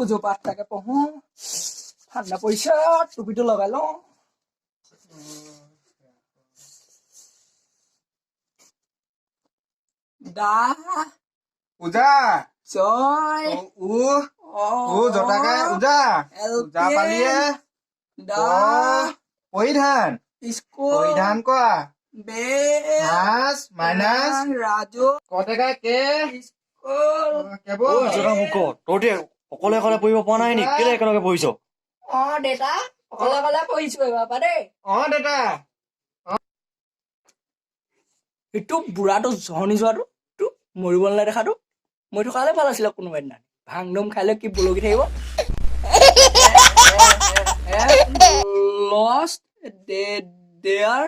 বুঝো পাঠটাকে পঢ়ো ঠান্ডা পইচা টুপিটো লগাই লওঁ দা উজা জয় উ জটাকে উজা উজা পালিয়ে দা পৰিধান স্কুল পৰিধান কৰা বে মাছ মাইনাছ ৰাজু কটেকা কে স্কুল কেৱল জোৰা মোক ক তহঁতে অকলে অকলে পঢ়িব পৰা নাই নেকি কেলে একেলগে পঢ়িছ দেউতা অকলে পঢ়িছো বাবা দেই দেউতা এইটো বুঢ়াটো জহনি যোৱাটো মৰিব নালাগে দেখাটো মই থকালে ভাল আছিলে কোনোবাই দিনা ভাংদম খাই লৈ কি বলকি থাকিব lost their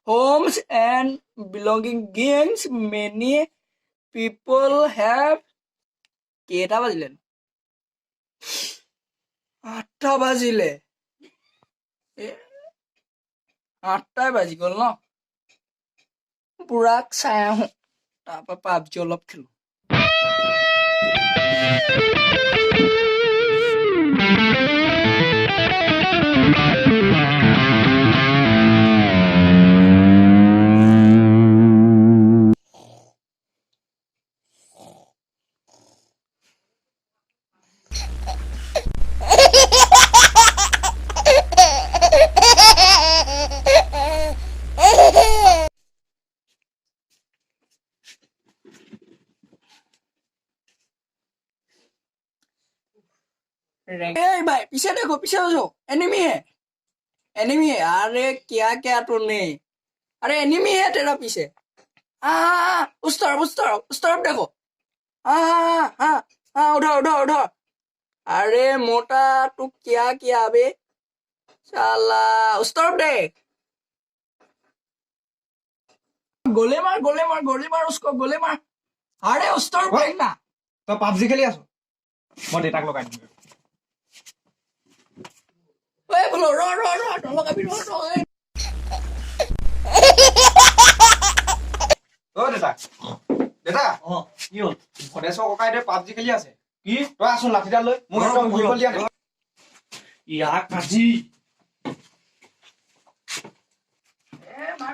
homes and belongings. Many people have কেইটা বাজিলে 8টা বাজিলে 8টাই বাজি গ'ল ন বুঢ়াক চাই আহো তাৰপৰা পাবজি অলপ খেলো भाई पीछे देखो एनिमी है अरे क्या तूने अरे एनिमी है तेरा पीछे उस तरफ देखो उधर अरे मोटा तू क्या किया बे साला उस तरफ देख गोले मार उसको गोले मार अरे उस तरफ देख ना তই পাবজি খেলি আছ মই দেউতাক লগাই দিম बोलो रो कभी रो দেউতা কি হ'ল ভদেশ্বৰ ককাই দে পাবজি খেলি আছে কি তই আছোন লাঠিডাল লৈ মোক একদম ঘূৰিব দিয়া নাই ইয়াক আজি मार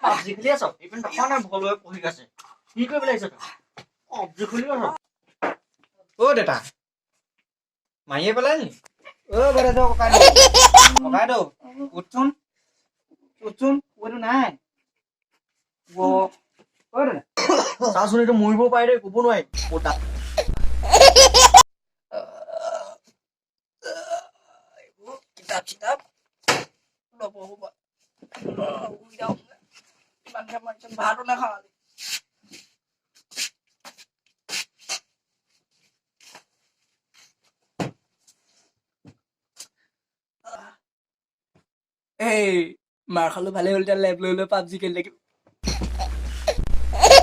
পাবজি খেলি আছ এইপিনে দেখা নাই ভলুৱে পঢ়ি আছে কি কৰিব লাগিছে তই পাবজি খেলি আছ দেউতা মাৰিয়ে পেলাই নি ভদেশ্বৰ ককাই দৌ উঠচোন কৈতো নাই চাচোন এইটো মৰিব পাৰে দেই ক'ব নোৱাৰি পতা kitab macam baru nak kali মাৰ খালো ভালে হ'ল এতিয়া লেব লৈ পাবজি খেলি থাকিম